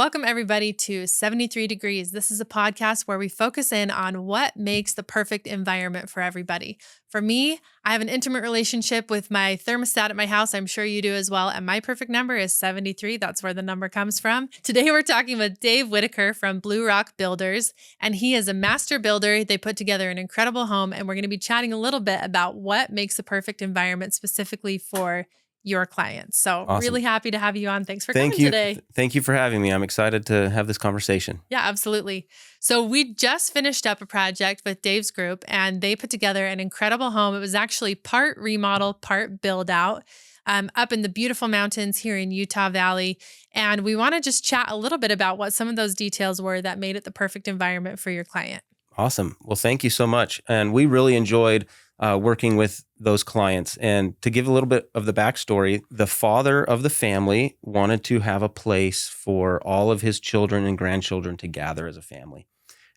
Welcome, everybody, to 73 Degrees. This is a podcast where we focus in on what makes the perfect environment for everybody. For me, I have an intimate relationship with my thermostat at my house. I'm sure you do as well. And my perfect number is 73. That's where the number comes from. Today, we're talking with Dave Whitaker from Bluerock Builders, and he is a master builder. They put together an incredible home, and we're going to be chatting a little bit about what makes the perfect environment specifically for your clients. So Awesome. Really happy to have you on. Thanks for coming today. Thank you for having me. I'm excited to have this conversation. Yeah, absolutely. So we just finished up a project with Dave's group, and they put together an incredible home. It was actually part remodel, part build out up in the beautiful mountains here in Utah Valley. And we want to just chat a little bit about what some of those details were that made it the perfect environment for your client. Awesome. Well, thank you so much. And we really enjoyed working with those clients. And to give a little bit of the backstory, the father of the family wanted to have a place for all of his children and grandchildren to gather as a family.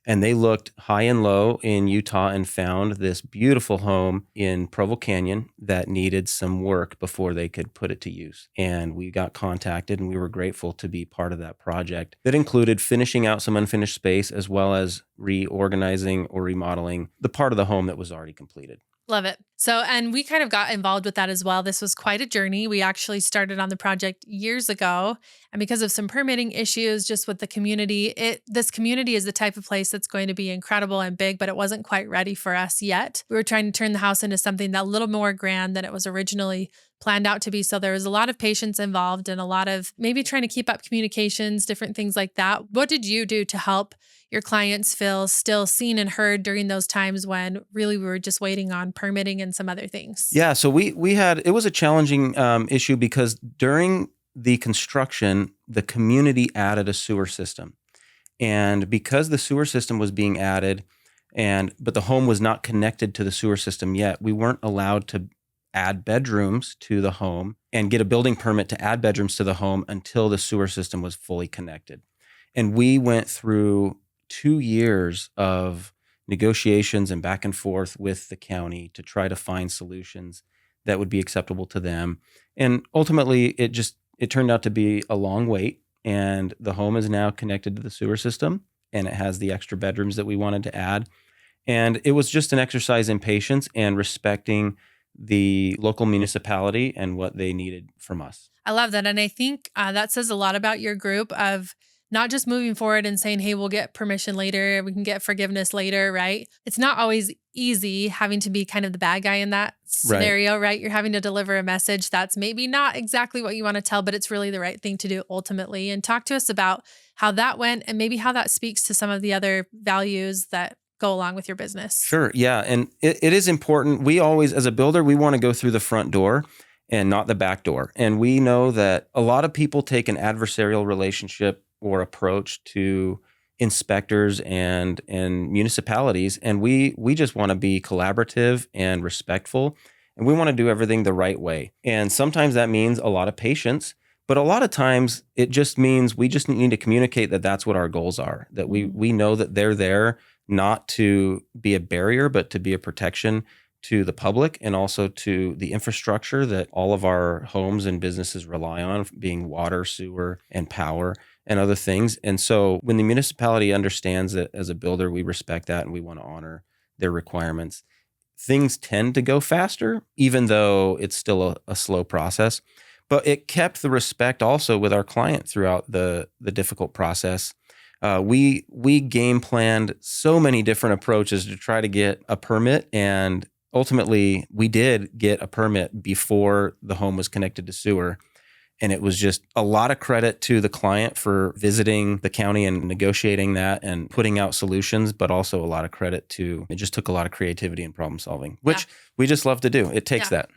And they looked high and low in Utah and found this beautiful home in Provo Canyon that needed some work before they could put it to use. And we got contacted, and we were grateful to be part of that project. That included finishing out some unfinished space, as well as reorganizing or remodeling the part of the home that was already completed. Love it. So, and we kind of got involved with that as well. This was quite a journey. We actually started on the project years ago. And because of some permitting issues just with the community, this community is the type of place that's going to be incredible and big, but it wasn't quite ready for us yet. We were trying to turn the house into something that a little more grand than it was originally planned out to be. So there was a lot of patience involved and a lot of maybe trying to keep up communications, different things like that. What did you do to help your clients feel still seen and heard during those times when really we were just waiting on permitting and some other things? Yeah, so it was a challenging issue because during the construction, the community added a sewer system. And because the sewer system was being added, but the home was not connected to the sewer system yet, we weren't allowed to add bedrooms to the home and get a building permit to add bedrooms to the home until the sewer system was fully connected. And we went through 2 years of negotiations and back and forth with the county to try to find solutions that would be acceptable to them. And ultimately, it turned out to be a long wait, and the home is now connected to the sewer system, and it has the extra bedrooms that we wanted to add. And it was just an exercise in patience and respecting the local municipality and what they needed from us. I love that. And I think that says a lot about your group of not just moving forward and saying, hey, we'll get permission later, we can get forgiveness later, right? It's not always easy having to be kind of the bad guy in that scenario, right? You're having to deliver a message that's maybe not exactly what you want to tell, but it's really the right thing to do ultimately. And talk to us about how that went and maybe how that speaks to some of the other values that go along with your business. Sure, yeah. And it is important. We always, as a builder, we want to go through the front door and not the back door. And we know that a lot of people take an adversarial relationship or approach to inspectors and municipalities. And we just want to be collaborative and respectful. And we want to do everything the right way. And sometimes that means a lot of patience. But a lot of times it just means we just need to communicate that that's what our goals are, that we know that they're there not to be a barrier, but to be a protection to the public and also to the infrastructure that all of our homes and businesses rely on, being water, sewer, and power and other things. And so when the municipality understands that as a builder, we respect that and we want to honor their requirements, things tend to go faster, even though it's still a slow process. But it kept the respect also with our client throughout the difficult process. We game planned so many different approaches to try to get a permit, and ultimately we did get a permit before the home was connected to sewer. And it was just a lot of credit to the client for visiting the county and negotiating that and putting out solutions, but also a lot of credit to, it just took a lot of creativity and problem solving, which we just love to do. It takes that.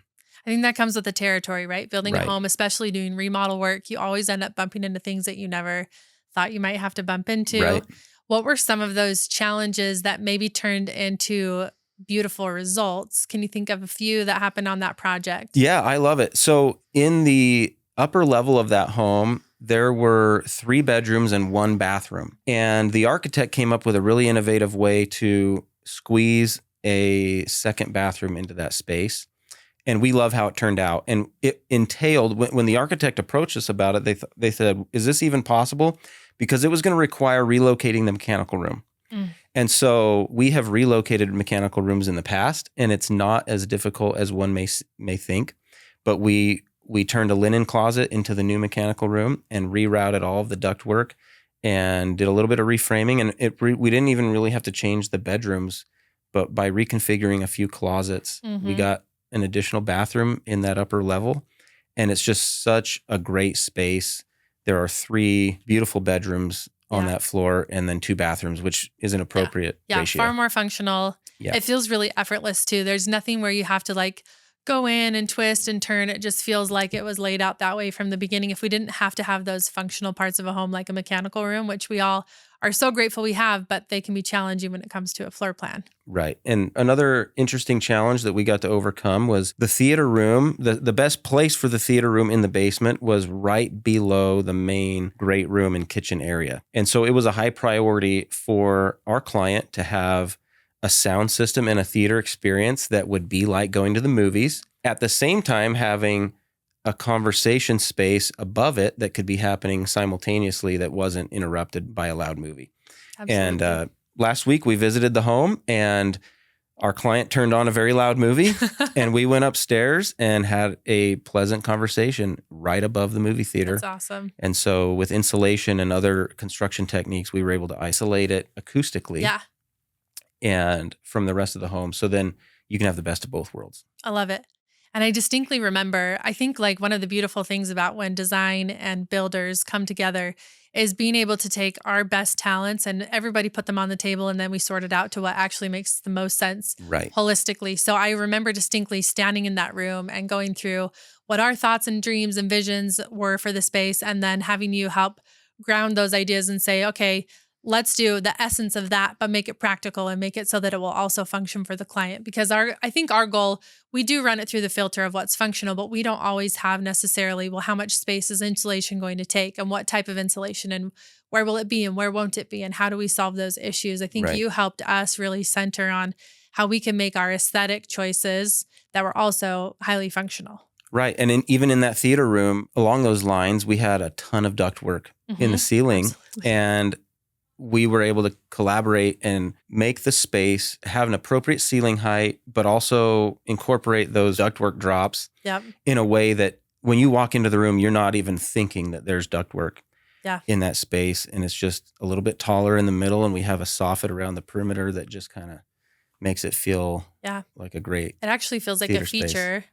I think that comes with the territory, right? Building a home, especially doing remodel work, you always end up bumping into things that you never thought you might have to bump into. Right. What were some of those challenges that maybe turned into beautiful results? Can you think of a few that happened on that project? Yeah, I love it. So in the upper level of that home, there were 3 bedrooms and 1 bathroom. And the architect came up with a really innovative way to squeeze a second bathroom into that space. And we love how it turned out. And it entailed, when the architect approached us about it, they said, is this even possible? because it was going to require relocating the mechanical room. Mm. And so we have relocated mechanical rooms in the past, and it's not as difficult as one may think. But we turned a linen closet into the new mechanical room and rerouted all of the ductwork and did a little bit of reframing. And we didn't even really have to change the bedrooms, but by reconfiguring a few closets, we got an additional bathroom in that upper level. And it's just such a great space. There are 3 beautiful bedrooms on that floor, and then 2 bathrooms, which is an appropriate ratio. Far more functional. Yeah. It feels really effortless too. There's nothing where you have to like go in and twist and turn. It just feels like it was laid out that way from the beginning. If we didn't have to have those functional parts of a home like a mechanical room, which we all are so grateful we have, but they can be challenging when it comes to a floor plan. Right. And another interesting challenge that we got to overcome was the theater room. The best place for the theater room in the basement was right below the main great room and kitchen area. And so it was a high priority for our client to have a sound system and a theater experience that would be like going to the movies, at the same time having a conversation space above it that could be happening simultaneously that wasn't interrupted by a loud movie. Absolutely. And last week we visited the home, and our client turned on a very loud movie, and we went upstairs and had a pleasant conversation right above the movie theater. That's awesome. And so with insulation and other construction techniques, we were able to isolate it acoustically. Yeah. And from the rest of the home. So then you can have the best of both worlds. I love it. And I distinctly remember, I think like one of the beautiful things about when design and builders come together is being able to take our best talents and everybody put them on the table, and then we sort it out to what actually makes the most sense holistically. So I remember distinctly standing in that room and going through what our thoughts and dreams and visions were for the space, and then having you help ground those ideas and say, okay, let's do the essence of that, but make it practical and make it so that it will also function for the client. Because I think our goal, we do run it through the filter of what's functional, but we don't always have necessarily, well, how much space is insulation going to take and what type of insulation and where will it be and where won't it be and how do we solve those issues? I think you helped us really center on how we can make our aesthetic choices that were also highly functional. Right. And even in that theater room, along those lines, we had a ton of ductwork in the ceiling. Absolutely. And we were able to collaborate and make the space have an appropriate ceiling height, but also incorporate those ductwork drops in a way that when you walk into the room, you're not even thinking that there's ductwork in that space. And it's just a little bit taller in the middle, and we have a soffit around the perimeter that just kind of makes it feel like a great It actually feels like a feature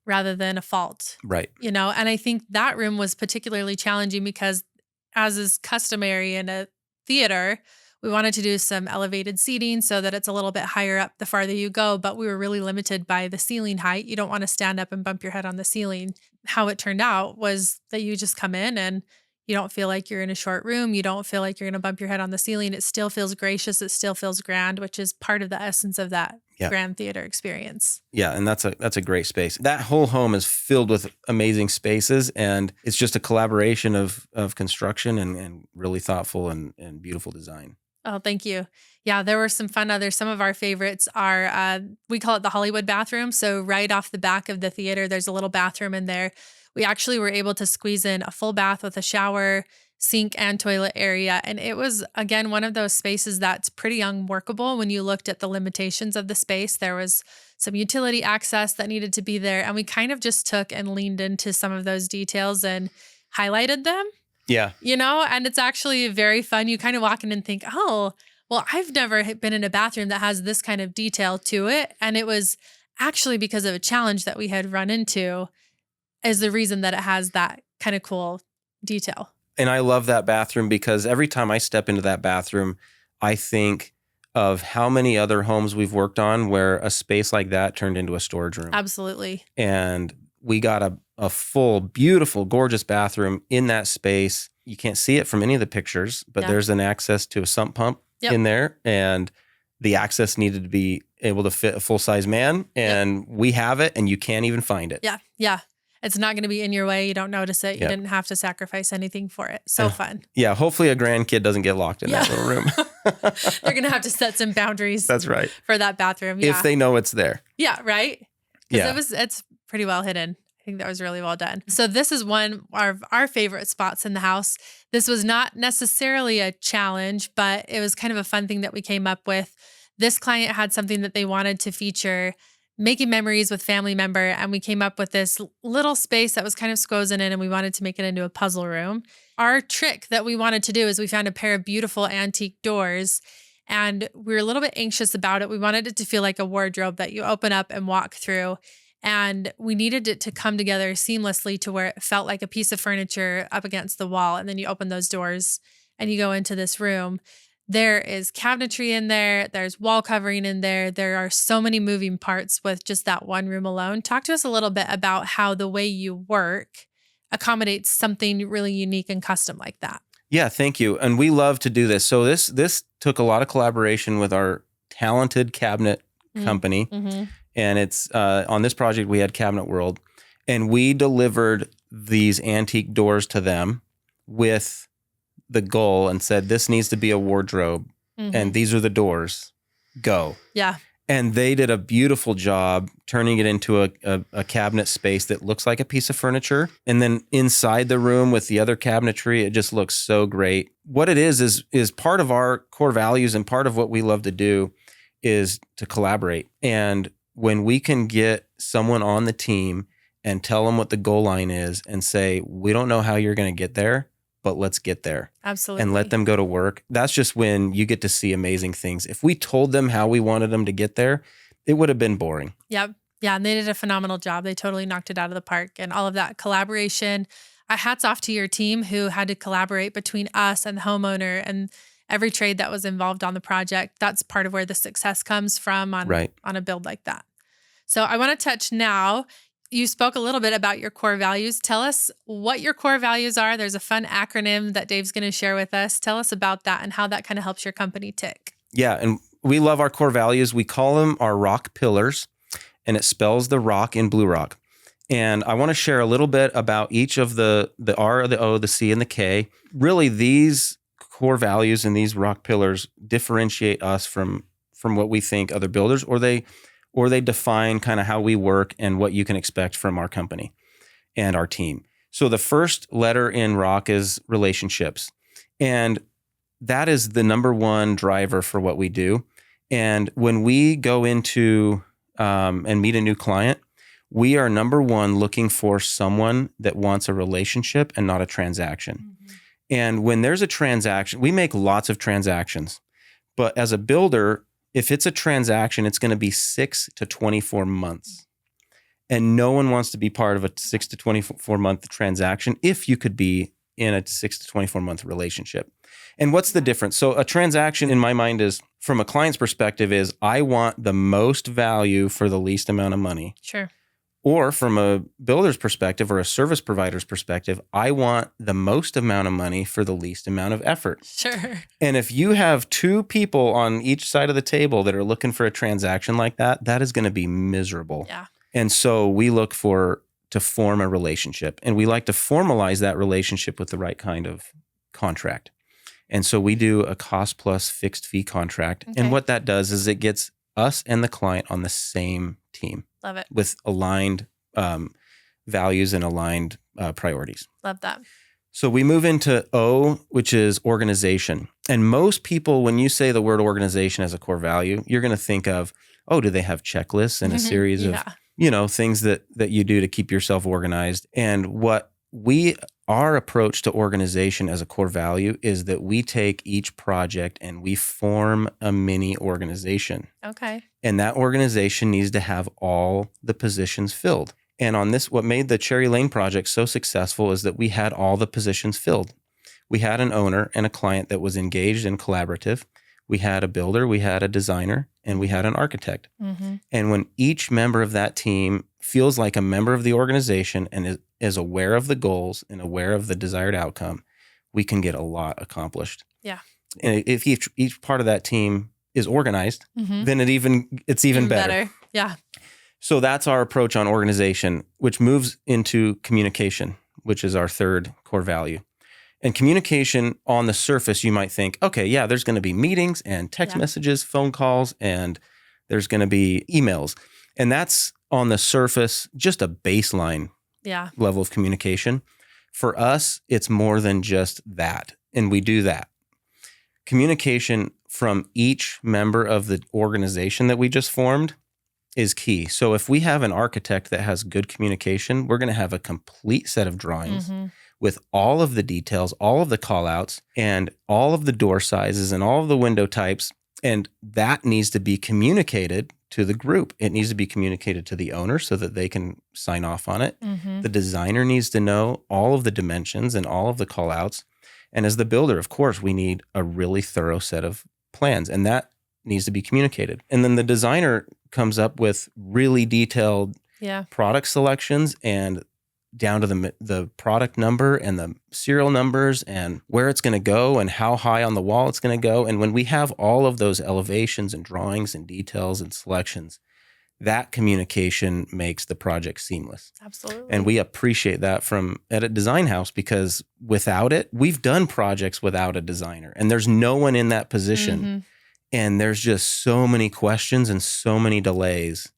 rather than a fault. Right. You know, and I think that room was particularly challenging because, as is customary in a theater, we wanted to do some elevated seating so that it's a little bit higher up the farther you go, but we were really limited by the ceiling height. You don't want to stand up and bump your head on the ceiling. How it turned out was that you just come in and you don't feel like you're in a short room. You don't feel like you're going to bump your head on the ceiling. It still feels gracious. It still feels grand, which is part of the essence of that grand theater experience. Yeah, and that's a great space. That whole home is filled with amazing spaces, and it's just a collaboration of construction and really thoughtful and beautiful design. Oh, thank you. Yeah, there were some fun others. Some of our favorites are, we call it the Hollywood bathroom. So right off the back of the theater, there's a little bathroom in there. We actually were able to squeeze in a full bath with a shower, sink, and toilet area. And it was, again, one of those spaces that's pretty unworkable when you looked at the limitations of the space. There was some utility access that needed to be there. And we kind of just took and leaned into some of those details and highlighted them. Yeah. You know, and it's actually very fun. You kind of walk in and think, oh, well, I've never been in a bathroom that has this kind of detail to it. And it was actually because of a challenge that we had run into is the reason that it has that kind of cool detail. And I love that bathroom because every time I step into that bathroom, I think of how many other homes we've worked on where a space like that turned into a storage room. Absolutely. And we got a full, beautiful, gorgeous bathroom in that space. You can't see it from any of the pictures, but there's an access to a sump pump in there. And the access needed to be able to fit a full-size man. And we have it, and you can't even find it. Yeah. Yeah. It's not going to be in your way. You don't notice it. You didn't have to sacrifice anything for it. So fun. Yeah. Hopefully a grandkid doesn't get locked in that little room. They're going to have to set some boundaries. That's right. For that bathroom. If they know it's there. Yeah. Right. Because it's pretty well hidden. I think that was really well done. So this is one of our favorite spots in the house. This was not necessarily a challenge, but it was kind of a fun thing that we came up with. This client had something that they wanted to feature, making memories with family member, and we came up with this little space that was kind of squozen in, and we wanted to make it into a puzzle room. Our trick that we wanted to do is we found a pair of beautiful antique doors, and we were a little bit anxious about it. We wanted it to feel like a wardrobe that you open up and walk through. And we needed it to come together seamlessly to where it felt like a piece of furniture up against the wall. And then you open those doors and you go into this room. There is cabinetry in there. There's wall covering in there. There are so many moving parts with just that one room alone. Talk to us a little bit about how the way you work accommodates something really unique and custom like that. Yeah, thank you. And we love to do this. So this took a lot of collaboration with our talented cabinet company. Mm-hmm. And it's on this project, we had Cabinet World, and we delivered these antique doors to them with the goal and said, this needs to be a wardrobe. Mm-hmm. And these are the doors. Go. Yeah. And they did a beautiful job turning it into a cabinet space that looks like a piece of furniture. And then inside the room with the other cabinetry, it just looks so great. What it is part of our core values, and part of what we love to do is to collaborate. And when we can get someone on the team and tell them what the goal line is and say, we don't know how you're going to get there, but let's get there. Absolutely. And let them go to work. That's just when you get to see amazing things. If we told them how we wanted them to get there, it would have been boring. Yep. Yeah. And they did a phenomenal job. They totally knocked it out of the park, and all of that collaboration. Hats off to your team who had to collaborate between us and the homeowner and every trade that was involved on the project. That's part of where the success comes from on a build like that. So I want to touch now. You spoke a little bit about your core values. Tell us what your core values are. There's a fun acronym that Dave's going to share with us. Tell us about that and how that kind of helps your company tick. Yeah, and we love our core values. We call them our rock pillars, and it spells the rock in Blue Rock. And I want to share a little bit about each of the R, the O, the C, and the K. Really, these core values and these rock pillars differentiate us from what we think other builders, or they define kind of how we work and what you can expect from our company and our team. So the first letter in rock is relationships. And that is the number one driver for what we do. And when we go into and meet a new client, we are number one looking for someone that wants a relationship and not a transaction. Mm-hmm. And when there's a transaction, we make lots of transactions. But as a builder, if it's a transaction, it's going to be 6 to 24 months. And no one wants to be part of a 6 to 24 month transaction if you could be in a 6 to 24 month relationship. And what's the difference? So a transaction in my mind is, from a client's perspective, is I want the most value for the least amount of money. Sure. Or from a builder's perspective or a service provider's perspective, I want the most amount of money for the least amount of effort. Sure. And if you have two people on each side of the table that are looking for a transaction like that, that is going to be miserable. Yeah. And so we look to form a relationship, and we like to formalize that relationship with the right kind of contract. And so we do a cost plus fixed fee contract. Okay. And what that does is it gets us and the client on the same team. Love it. With aligned values and aligned priorities. Love that. So we move into O, which is organization. And most people, when you say the word organization as a core value, you're going to think of, oh, do they have checklists and a series of, things that you do to keep yourself organized? And our approach to organization as a core value is that we take each project and we form a mini organization. Okay. And that organization needs to have all the positions filled. And on this, what made the Cherry Lane project so successful is that we had all the positions filled. We had an owner and a client that was engaged and collaborative. We had a builder, we had a designer, and we had an architect. Mm-hmm. And when each member of that team feels like a member of the organization and is aware of the goals and aware of the desired outcome, we can get a lot accomplished. Yeah. And if each part of that team is organized, mm-hmm. then it's even better. Yeah. So that's our approach on organization, which moves into communication, which is our third core value. And communication, on the surface, you might think, okay, yeah, there's going to be meetings and text messages, phone calls, and there's going to be emails. And that's, on the surface, just a baseline Yeah. level of communication. For us, it's more than just that. And we do that. Communication from each member of the organization that we just formed is key. So if we have an architect that has good communication, we're going to have a complete set of drawings with all of the details, all of the call outs, and all of the door sizes and all of the window types. And that needs to be communicated to the group. It needs to be communicated to the owner so that they can sign off on it. The designer needs to know all of the dimensions and all of the call outs. And as the builder, of course, we need a really thorough set of plans, and that needs to be communicated. And then the designer comes up with really detailed product selections and down to the product number and the serial numbers and where it's going to go and how high on the wall it's going to go. And when we have all of those elevations and drawings and details and selections, that communication makes the project seamless. Absolutely. And we appreciate that from Edit Design House, because without it, we've done projects without a designer and there's no one in that position. And there's just so many questions and so many delays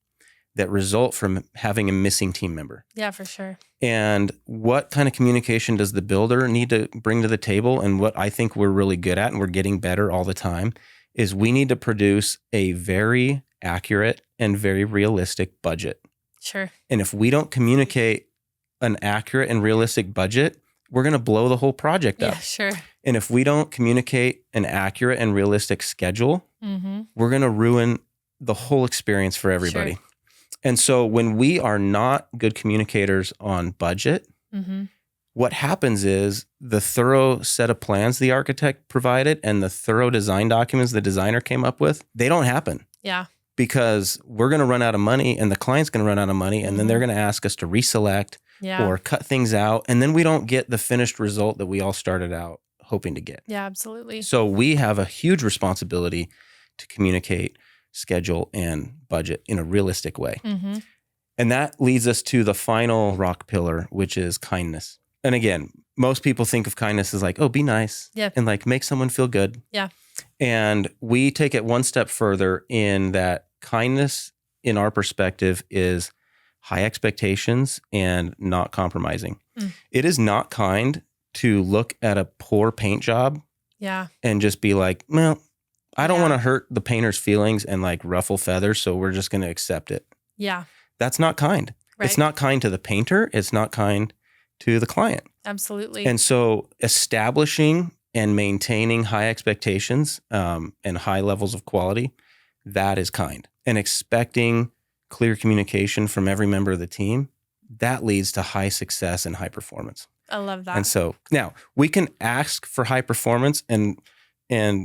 that result from having a missing team member. Yeah, for sure. And what kind of communication does the builder need to bring to the table? And what I think we're really good at, and we're getting better all the time, is we need to produce a very accurate and very realistic budget. Sure. And if we don't communicate an accurate and realistic budget, we're going to blow the whole project up. Yeah, sure. And if we don't communicate an accurate and realistic schedule, we're going to ruin the whole experience for everybody. Sure. And so when we are not good communicators on budget, what happens is the thorough set of plans the architect provided and the thorough design documents the designer came up with, they don't happen. Yeah. Because we're going to run out of money and the client's going to run out of money, and then they're going to ask us to reselect or cut things out. And then we don't get the finished result that we all started out hoping to get. Yeah, absolutely. So we have a huge responsibility to communicate schedule and budget in a realistic way. And that leads us to the final rock pillar, which is kindness. And again, most people think of kindness as like, oh, be nice and like make someone feel good. Yeah. And we take it one step further in that kindness, in our perspective, is high expectations and not compromising. It is not kind to look at a poor paint job and just be like, well, I don't want to hurt the painter's feelings and like ruffle feathers, so we're just going to accept it. Yeah. That's not kind. Right. It's not kind to the painter. It's not kind to the client. Absolutely. And so establishing and maintaining high expectations and high levels of quality, that is kind. And expecting clear communication from every member of the team, that leads to high success and high performance. I love that. And so now we can ask for high performance and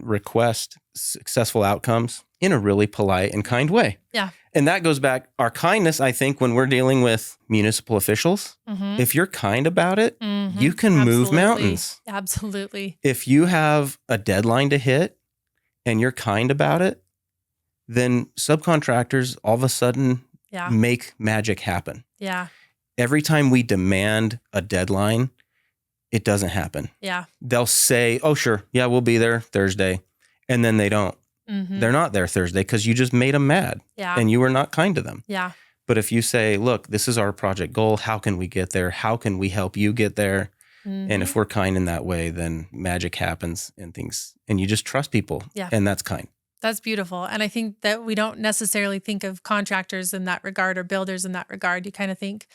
request successful outcomes in a really polite and kind way. Yeah. And that goes back, our kindness, I think, when we're dealing with municipal officials, if you're kind about it, you can move mountains. Absolutely. If you have a deadline to hit and you're kind about it, then subcontractors all of a sudden make magic happen. Yeah. Every time we demand a deadline, it doesn't happen. Yeah. They'll say, oh, sure. Yeah, we'll be there Thursday. And then they don't. They're not there Thursday because you just made them mad and you were not kind to them. Yeah. But if you say, look, this is our project goal. How can we get there? How can we help you get there? And if we're kind in that way, then magic happens and things, and you just trust people. Yeah. And that's kind. That's beautiful. And I think that we don't necessarily think of contractors in that regard or builders in that regard. You kind of think,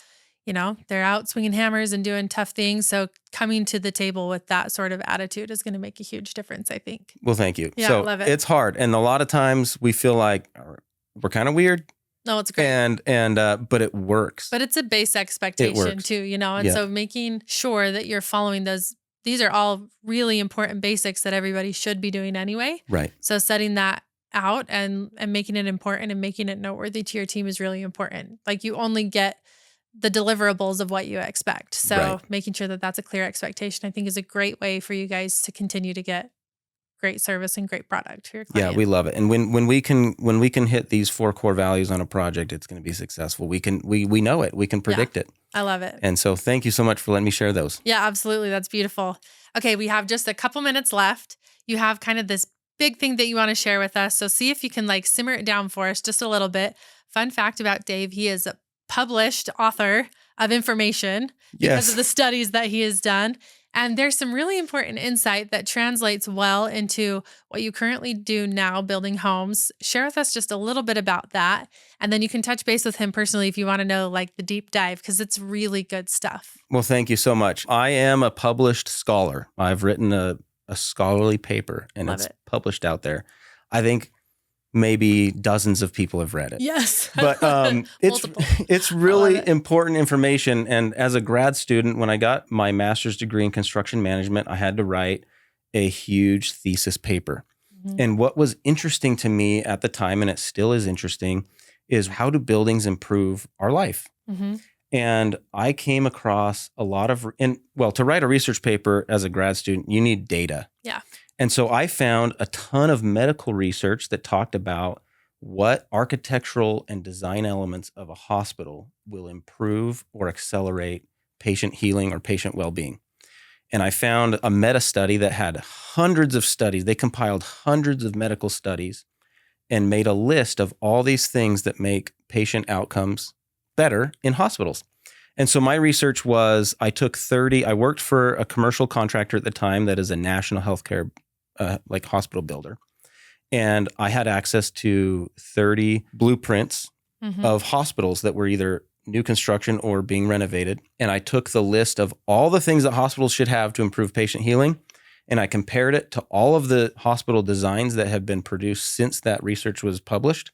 you know, they're out swinging hammers and doing tough things. So coming to the table with that sort of attitude is going to make a huge difference, I think. Well, thank you. Yeah, so I love it. It's hard. And a lot of times we feel like we're kind of weird. No, it's great. But it works. But it's a base expectation too, you know? And so making sure that you're following these are all really important basics that everybody should be doing anyway. Right. So setting that out and making it important and making it noteworthy to your team is really important. Like you only get the deliverables of what you expect. So making sure that that's a clear expectation, I think is a great way for you guys to continue to get great service and great product for your client. Yeah, we love it. And when we can hit these 4 core values on a project, it's going to be successful. We know it. We can predict it. I love it. And so thank you so much for letting me share those. Yeah, absolutely. That's beautiful. Okay, we have just a couple minutes left. You have kind of this big thing that you want to share with us. So see if you can like simmer it down for us just a little bit. Fun fact about Dave, he is a published author of information because of the studies that he has done. And there's some really important insight that translates well into what you currently do now, building homes. Share with us just a little bit about that. And then you can touch base with him personally if you want to know like the deep dive, because it's really good stuff. Well, thank you so much. I am a published scholar. I've written a scholarly paper, and Love it's it. published out there. I think maybe dozens of people have read it. Yes. But Multiple. it's I really love it. important information. And as a grad student, when I got my master's degree in construction management, I had to write a huge thesis paper. Mhm. And what was interesting to me at the time, and it still is interesting, is how do buildings improve our life? Mhm. And I came across a lot of, to write a research paper as a grad student, you need data. Yeah. And so I found a ton of medical research that talked about what architectural and design elements of a hospital will improve or accelerate patient healing or patient well-being. And I found a meta study that had hundreds of studies. They compiled hundreds of medical studies and made a list of all these things that make patient outcomes better in hospitals. And so my research was, I worked for a commercial contractor at the time that is a national healthcare hospital builder. And I had access to 30 blueprints Mhm. of hospitals that were either new construction or being renovated. And I took the list of all the things that hospitals should have to improve patient healing, and I compared it to all of the hospital designs that have been produced since that research was published.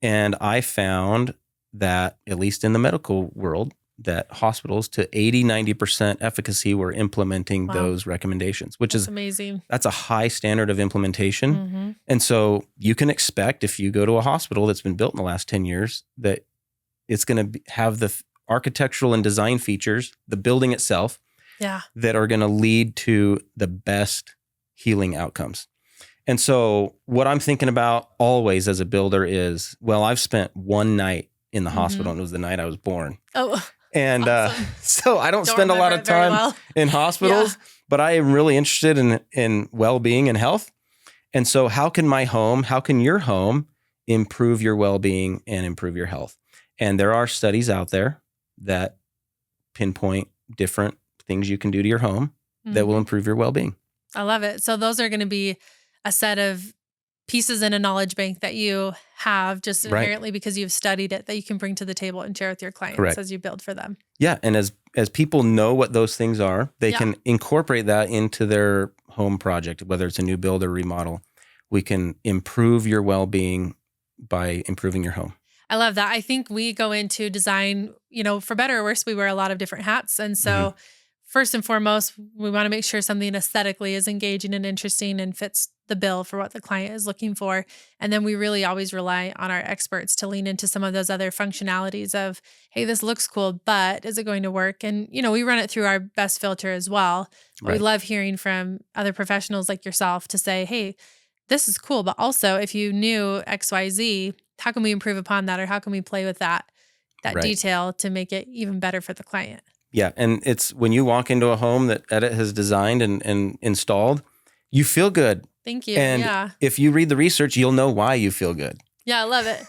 And I found that, at least in the medical world, that hospitals to 80, 90% efficacy were implementing Wow. those recommendations, which That's is amazing. that's a high standard of implementation. Mhm. And so you can expect, if you go to a hospital that's been built in the last 10 years, that it's going to have the architectural and design features, the building itself, Yeah. that are going to lead to the best healing outcomes. And so what I'm thinking about always as a builder is, well, I've spent one night in the hospital, and it was the night I was born. Oh, And awesome. so I don't Don't spend a lot remember of it very time well. in hospitals, but I am really interested in well-being and health. And so how can your home improve your well-being and improve your health? And there are studies out there that pinpoint different things you can do to your home that will Mhm. improve your well-being. I love it. So those are going to be a set of pieces in a knowledge bank that you have just Right. inherently because you've studied it that you can bring to the table and share with your clients Correct. as you build for them. Yeah. And as people know what those things are, they Yeah. can incorporate that into their home project, whether it's a new build or remodel. We can improve your well-being by improving your home. I love that. I think we go into design, for better or worse, we wear a lot of different hats. And so first and foremost, we want to make sure something aesthetically is engaging and interesting and fits the bill for what the client is looking for. And then we really always rely on our experts to lean into some of those other functionalities of, hey, this looks cool, but is it going to work? And, we run it through our best filter as well. But we Right. love hearing from other professionals like yourself to say, hey, this is cool, but also if you knew XYZ, how can we improve upon that? Or how can we play with that Right. detail to make it even better for the client? Yeah. And it's when you walk into a home that Edit has designed and installed, you feel good. Thank you. And Yeah. if you read the research, you'll know why you feel good. Yeah, I love it.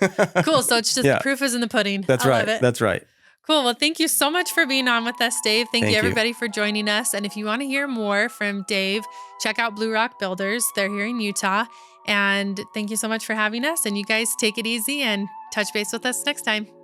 Cool. So it's just Yeah. the proof is in the pudding. That's I right. love it. That's right. Cool. Well, thank you so much for being on with us, Dave. Thank you, Thank you. everybody, for joining us. And if you want to hear more from Dave, check out Bluerock Builders. They're here in Utah. And thank you so much for having us. And you guys take it easy and touch base with us next time.